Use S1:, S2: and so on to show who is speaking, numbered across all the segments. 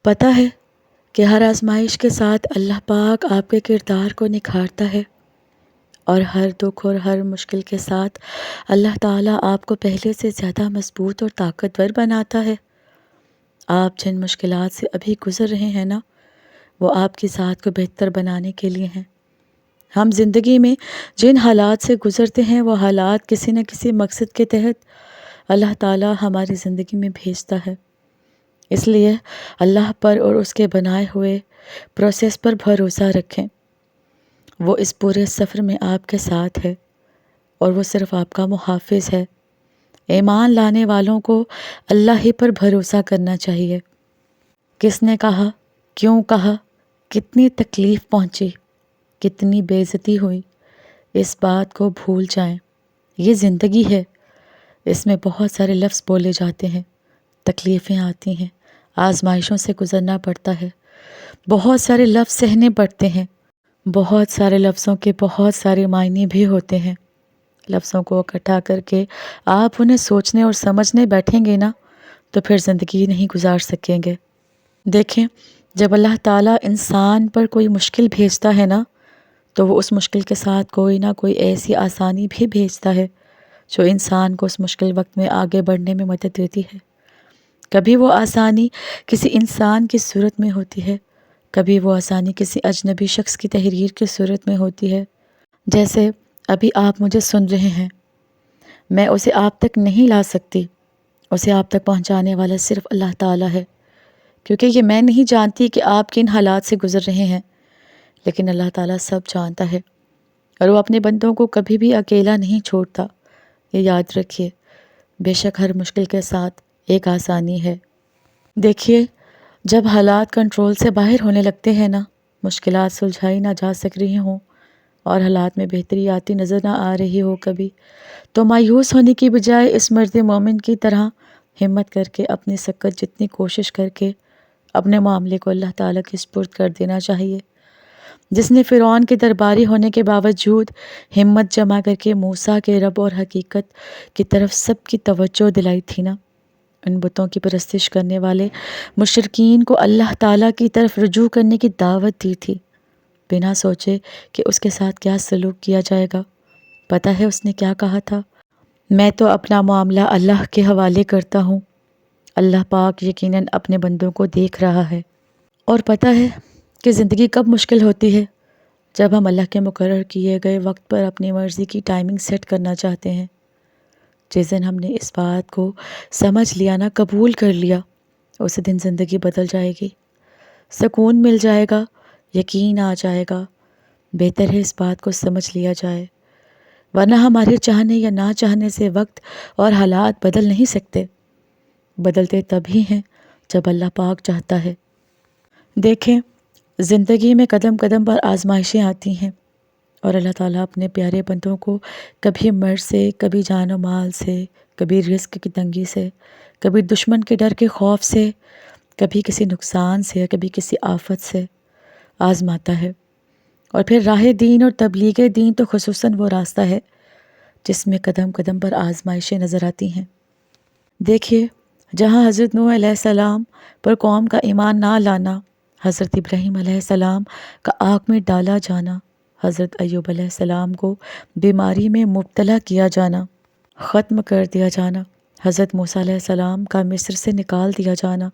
S1: پتہ ہے کہ ہر آزمائش کے ساتھ اللہ پاک آپ کے کردار کو نکھارتا ہے، اور ہر دکھ اور ہر مشکل کے ساتھ اللہ تعالیٰ آپ کو پہلے سے زیادہ مضبوط اور طاقتور بناتا ہے۔ آپ جن مشکلات سے ابھی گزر رہے ہیں نا، وہ آپ کی ذات کو بہتر بنانے کے لیے ہیں۔ ہم زندگی میں جن حالات سے گزرتے ہیں، وہ حالات کسی نہ کسی مقصد کے تحت اللہ تعالیٰ ہماری زندگی میں بھیجتا ہے۔ اس لیے اللہ پر اور اس کے بنائے ہوئے پروسیس پر بھروسہ رکھیں۔ وہ اس پورے سفر میں آپ کے ساتھ ہے، اور وہ صرف آپ کا محافظ ہے۔ ایمان لانے والوں کو اللہ ہی پر بھروسہ کرنا چاہیے۔ کس نے کہا، کیوں کہا، کتنی تکلیف پہنچی، کتنی بے عزتی ہوئی، اس بات کو بھول جائیں۔ یہ زندگی ہے، اس میں بہت سارے لفظ بولے جاتے ہیں، تکلیفیں آتی ہیں، آزمائشوں سے گزرنا پڑتا ہے، بہت سارے لفظ سہنے پڑتے ہیں، بہت سارے لفظوں کے بہت سارے معنی بھی ہوتے ہیں۔ لفظوں کو اکٹھا کر کے آپ انہیں سوچنے اور سمجھنے بیٹھیں گے نا، تو پھر زندگی نہیں گزار سکیں گے۔ دیکھیں، جب اللہ تعالیٰ انسان پر کوئی مشکل بھیجتا ہے نا، تو وہ اس مشکل کے ساتھ کوئی نہ کوئی ایسی آسانی بھی بھیجتا ہے جو انسان کو اس مشکل وقت میں آگے بڑھنے میں مدد دیتی ہے۔ کبھی وہ آسانی کسی انسان کی صورت میں ہوتی ہے، کبھی وہ آسانی کسی اجنبی شخص کی تحریر کی صورت میں ہوتی ہے۔ جیسے ابھی آپ مجھے سن رہے ہیں، میں اسے آپ تک نہیں لا سکتی، اسے آپ تک پہنچانے والا صرف اللہ تعالیٰ ہے، کیونکہ یہ میں نہیں جانتی کہ آپ کن حالات سے گزر رہے ہیں، لیکن اللہ تعالیٰ سب جانتا ہے، اور وہ اپنے بندوں کو کبھی بھی اکیلا نہیں چھوڑتا۔ یہ یاد رکھیے، بے شک ہر مشکل کے ساتھ ایک آسانی ہے۔ دیکھیے، جب حالات کنٹرول سے باہر ہونے لگتے ہیں نا، مشکلات سلجھائی نہ جا سک رہی ہوں اور حالات میں بہتری آتی نظر نہ آ رہی ہو کبھی، تو مایوس ہونے کی بجائے اس مرد مومن کی طرح ہمت کر کے اپنی سکت جتنی کوشش کر کے اپنے معاملے کو اللہ تعالیٰ کے سپرد کر دینا چاہیے، جس نے فرعون کے درباری ہونے کے باوجود ہمت جمع کر کے موسیٰ کے رب اور حقیقت کی طرف سب کی توجہ دلائی تھی نا۔ ان بتوں کی پرستش کرنے والے مشرکین کو اللہ تعالیٰ کی طرف رجوع کرنے کی دعوت دی تھی، بنا سوچے کہ اس کے ساتھ کیا سلوک کیا جائے گا۔ پتہ ہے اس نے کیا کہا تھا؟ میں تو اپنا معاملہ اللہ کے حوالے کرتا ہوں، اللہ پاک یقیناً اپنے بندوں کو دیکھ رہا ہے۔ اور پتہ ہے کہ زندگی کب مشکل ہوتی ہے؟ جب ہم اللہ کے مقرر کیے گئے وقت پر اپنی مرضی کی ٹائمنگ سیٹ کرنا چاہتے ہیں۔ جس دن ہم نے اس بات کو سمجھ لیا نا، قبول کر لیا، اسی دن زندگی بدل جائے گی، سکون مل جائے گا، یقین آ جائے گا۔ بہتر ہے اس بات کو سمجھ لیا جائے، ورنہ ہمارے چاہنے یا نہ چاہنے سے وقت اور حالات بدل نہیں سکتے۔ بدلتے تب ہی ہیں جب اللہ پاک چاہتا ہے۔ دیکھیں، زندگی میں قدم قدم پر آزمائشیں آتی ہیں، اور اللہ تعالیٰ اپنے پیارے بندوں کو کبھی مرض سے، کبھی جان و مال سے، کبھی رزق کی تنگی سے، کبھی دشمن کے ڈر کے خوف سے، کبھی کسی نقصان سے، کبھی کسی آفت سے آزماتا ہے۔ اور پھر راہ دین اور تبلیغ دین تو خصوصاً وہ راستہ ہے جس میں قدم قدم پر آزمائشیں نظر آتی ہیں۔ دیکھیے، جہاں حضرت نوح علیہ السلام پر قوم کا ایمان نہ لانا، حضرت ابراہیم علیہ السلام کا آگ میں ڈالا جانا، حضرت ایوب علیہ السلام کو بیماری میں مبتلا کیا جانا، ختم کر دیا جانا، حضرت موسیٰ علیہ السلام کا مصر سے نکال دیا جانا،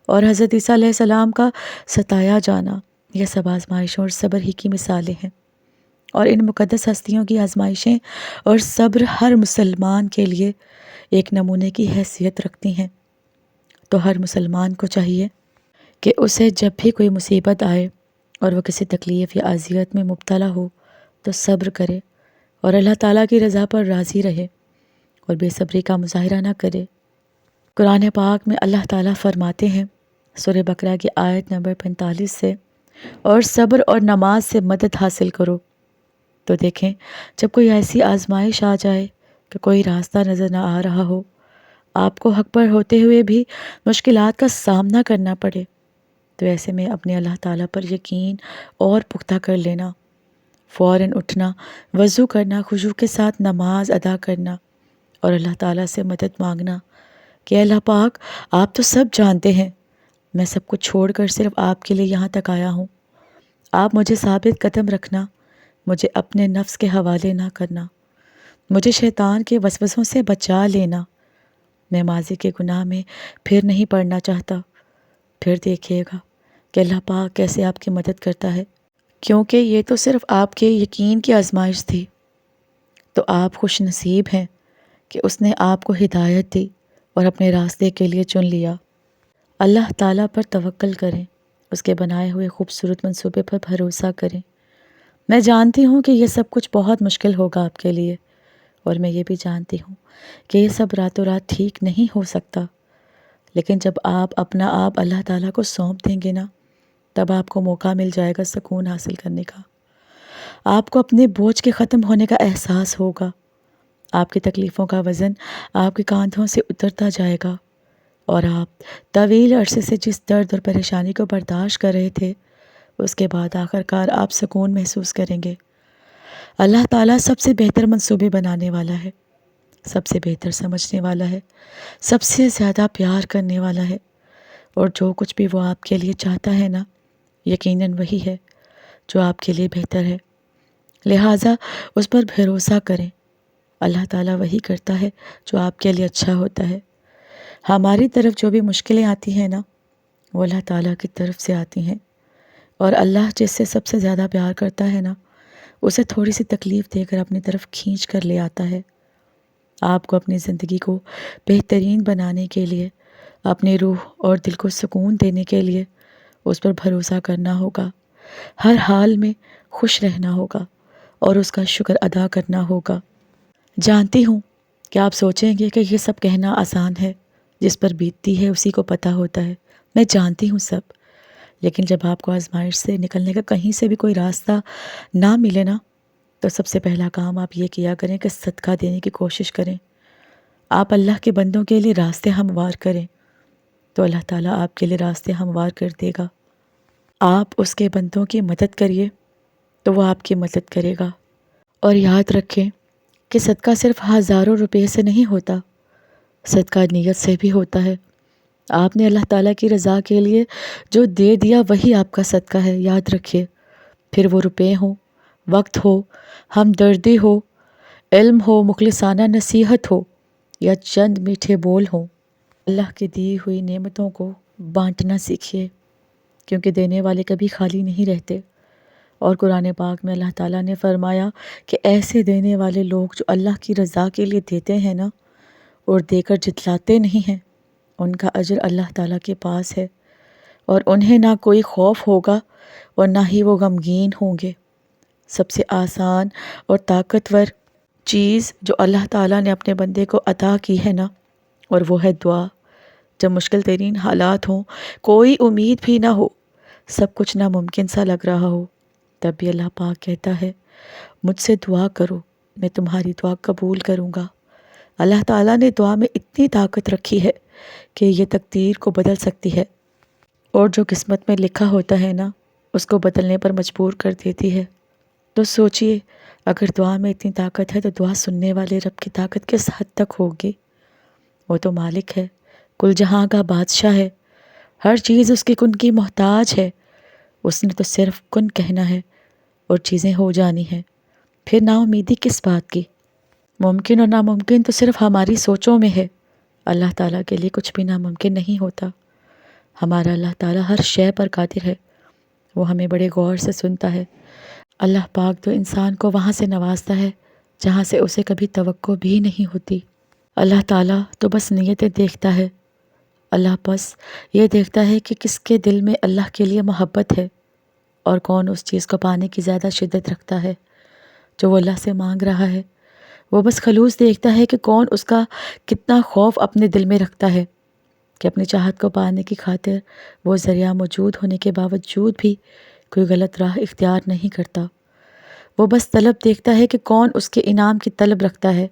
S1: اور حضرت عیسیٰ علیہ السلام کا ستایا جانا، یہ سب آزمائشوں اور صبر ہی کی مثالیں ہیں۔ اور ان مقدس ہستیوں کی آزمائشیں اور صبر ہر مسلمان کے لیے ایک نمونے کی حیثیت رکھتی ہیں۔ تو ہر مسلمان کو چاہیے کہ اسے جب بھی کوئی مصیبت آئے اور وہ کسی تکلیف یا اذیت میں مبتلا ہو تو صبر کرے، اور اللہ تعالیٰ کی رضا پر راضی رہے، اور بے صبری کا مظاہرہ نہ کرے۔ قرآن پاک میں اللہ تعالیٰ فرماتے ہیں، سورہ بقرہ کی آیت نمبر 45 سے، اور صبر اور نماز سے مدد حاصل کرو۔ تو دیکھیں، جب کوئی ایسی آزمائش آ جائے کہ کوئی راستہ نظر نہ آ رہا ہو، آپ کو حق پر ہوتے ہوئے بھی مشکلات کا سامنا کرنا پڑے، تو ایسے میں اپنے اللہ تعالیٰ پر یقین اور پختہ کر لینا، فوراً اٹھنا، وضو کرنا، خشوع کے ساتھ نماز ادا کرنا، اور اللہ تعالیٰ سے مدد مانگنا کہ اللہ پاک، آپ تو سب جانتے ہیں، میں سب کچھ چھوڑ کر صرف آپ کے لیے یہاں تک آیا ہوں۔ آپ مجھے ثابت قدم رکھنا، مجھے اپنے نفس کے حوالے نہ کرنا، مجھے شیطان کے وسوسوں سے بچا لینا۔ میں ماضی کے گناہ میں پھر نہیں پڑنا چاہتا۔ پھر دیکھیے گا کہ اللہ پاک کیسے آپ کی مدد کرتا ہے، کیونکہ یہ تو صرف آپ کے یقین کی آزمائش تھی۔ تو آپ خوش نصیب ہیں کہ اس نے آپ کو ہدایت دی اور اپنے راستے کے لیے چن لیا۔ اللہ تعالیٰ پر توکل کریں، اس کے بنائے ہوئے خوبصورت منصوبے پر بھروسہ کریں۔ میں جانتی ہوں کہ یہ سب کچھ بہت مشکل ہوگا آپ کے لیے، اور میں یہ بھی جانتی ہوں کہ یہ سب راتوں رات ٹھیک نہیں ہو سکتا، لیکن جب آپ اپنا آپ اللہ تعالیٰ کو سونپ دیں گے نا، تب آپ کو موقع مل جائے گا سکون حاصل کرنے کا۔ آپ کو اپنے بوجھ کے ختم ہونے کا احساس ہوگا، آپ کی تکلیفوں کا وزن آپ کے کاندھوں سے اترتا جائے گا، اور آپ طویل عرصے سے جس درد اور پریشانی کو برداشت کر رہے تھے، اس کے بعد آخر کار آپ سکون محسوس کریں گے۔ اللہ تعالیٰ سب سے بہتر منصوبے بنانے والا ہے، سب سے بہتر سمجھنے والا ہے، سب سے زیادہ پیار کرنے والا ہے، اور جو کچھ بھی وہ آپ کے لیے چاہتا ہے نا، یقیناً وہی ہے جو آپ کے لیے بہتر ہے۔ لہٰذا اس پر بھروسہ کریں۔ اللہ تعالیٰ وہی کرتا ہے جو آپ کے لیے اچھا ہوتا ہے۔ ہماری طرف جو بھی مشکلیں آتی ہیں نا، وہ اللہ تعالیٰ کی طرف سے آتی ہیں، اور اللہ جس سے سب سے زیادہ پیار کرتا ہے نا، اسے تھوڑی سی تکلیف دے کر اپنی طرف کھینچ کر لے آتا ہے۔ آپ کو اپنی زندگی کو بہترین بنانے کے لیے، اپنی روح اور دل کو سکون دینے کے لیے اس پر بھروسہ کرنا ہوگا، ہر حال میں خوش رہنا ہوگا اور اس کا شکر ادا کرنا ہوگا۔ جانتی ہوں کہ آپ سوچیں گے کہ یہ سب کہنا آسان ہے، جس پر بیتتی ہے اسی کو پتہ ہوتا ہے۔ میں جانتی ہوں سب، لیکن جب آپ کو آزمائش سے نکلنے کا کہیں سے بھی کوئی راستہ نہ ملے نا، تو سب سے پہلا کام آپ یہ کیا کریں کہ صدقہ دینے کی کوشش کریں۔ آپ اللہ کے بندوں کے لیے راستے ہموار کریں، تو اللہ تعالیٰ آپ کے لیے راستے ہموار کر دے گا۔ آپ اس کے بندوں کی مدد کریے تو وہ آپ کی مدد کرے گا۔ اور یاد رکھیں کہ صدقہ صرف ہزاروں روپے سے نہیں ہوتا، صدقہ نیت سے بھی ہوتا ہے۔ آپ نے اللہ تعالیٰ کی رضا کے لیے جو دے دیا وہی آپ کا صدقہ ہے، یاد رکھیے۔ پھر وہ روپے ہوں، وقت ہو، ہمدردی ہو، علم ہو، مخلصانہ نصیحت ہو، یا چند میٹھے بول ہوں، اللہ کی دی ہوئی نعمتوں کو بانٹنا سیکھیے، کیونکہ دینے والے کبھی خالی نہیں رہتے۔ اور قرآن پاک میں اللہ تعالیٰ نے فرمایا کہ ایسے دینے والے لوگ جو اللہ کی رضا کے لیے دیتے ہیں نا، اور دے کر جتلاتے نہیں ہیں، ان کا اجر اللہ تعالیٰ کے پاس ہے، اور انہیں نہ کوئی خوف ہوگا اور نہ ہی وہ غمگین ہوں گے۔ سب سے آسان اور طاقتور چیز جو اللہ تعالیٰ نے اپنے بندے کو عطا کی ہے نا، اور وہ ہے دعا۔ جب مشکل ترین حالات ہوں، کوئی امید بھی نہ ہو، سب کچھ ناممکن سا لگ رہا ہو، تب بھی اللہ پاک کہتا ہے مجھ سے دعا کرو، میں تمہاری دعا قبول کروں گا۔ اللہ تعالیٰ نے دعا میں اتنی طاقت رکھی ہے کہ یہ تقدیر کو بدل سکتی ہے، اور جو قسمت میں لکھا ہوتا ہے نا، اس کو بدلنے پر مجبور کر دیتی ہے۔ تو سوچئے، اگر دعا میں اتنی طاقت ہے تو دعا سننے والے رب کی طاقت کس حد تک ہوگی؟ وہ تو مالک ہے، کل جہاں کا بادشاہ ہے، ہر چیز اس کی کن کی محتاج ہے۔ اس نے تو صرف کن کہنا ہے اور چیزیں ہو جانی ہیں۔ پھر نا امیدی کس بات کی؟ ممکن اور ناممکن تو صرف ہماری سوچوں میں ہے، اللہ تعالیٰ کے لیے کچھ بھی ناممکن نہیں ہوتا۔ ہمارا اللہ تعالیٰ ہر شے پر قادر ہے، وہ ہمیں بڑے غور سے سنتا ہے۔ اللہ پاک تو انسان کو وہاں سے نوازتا ہے جہاں سے اسے کبھی توقع بھی نہیں ہوتی۔ اللہ تعالیٰ تو بس نیتیں دیکھتا ہے، اللہ بس یہ دیکھتا ہے کہ کس کے دل میں اللہ کے لیے محبت ہے، اور کون اس چیز کو پانے کی زیادہ شدت رکھتا ہے جو وہ اللہ سے مانگ رہا ہے۔ وہ بس خلوص دیکھتا ہے کہ کون اس کا کتنا خوف اپنے دل میں رکھتا ہے کہ اپنی چاہت کو پانے کی خاطر وہ ذریعہ موجود ہونے کے باوجود بھی کوئی غلط راہ اختیار نہیں کرتا۔ وہ بس طلب دیکھتا ہے کہ کون اس کے انعام کی طلب رکھتا ہے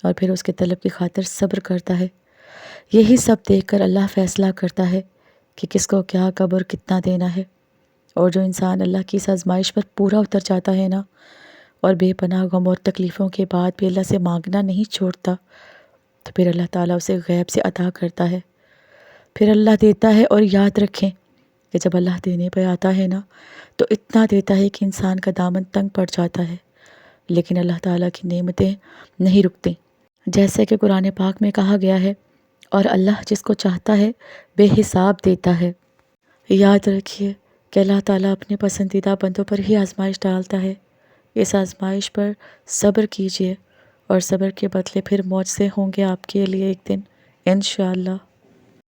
S1: اور پھر اس کے طلب کی خاطر صبر کرتا ہے۔ یہی سب دیکھ کر اللہ فیصلہ کرتا ہے کہ کس کو کیا کب اور کتنا دینا ہے۔ اور جو انسان اللہ کی اس آزمائش پر پورا اتر جاتا ہے نا، اور بے پناہ غم اور تکلیفوں کے بعد بھی اللہ سے مانگنا نہیں چھوڑتا، تو پھر اللہ تعالیٰ اسے غیب سے عطا کرتا ہے۔ پھر اللہ دیتا ہے، اور یاد رکھیں کہ جب اللہ دینے پہ آتا ہے نا تو اتنا دیتا ہے کہ انسان کا دامن تنگ پڑ جاتا ہے، لیکن اللہ تعالیٰ کی نعمتیں نہیں رکتیں۔ جیسے کہ قرآن پاک میں کہا گیا ہے، اور اللہ جس کو چاہتا ہے بے حساب دیتا ہے۔ یاد رکھیے کہ اللہ تعالیٰ اپنے پسندیدہ بندوں پر ہی آزمائش ڈالتا ہے۔ اس آزمائش پر صبر کیجیے، اور صبر کے بدلے پھر معجزے ہوں گے آپ کے لیے ایک دن انشاءاللہ۔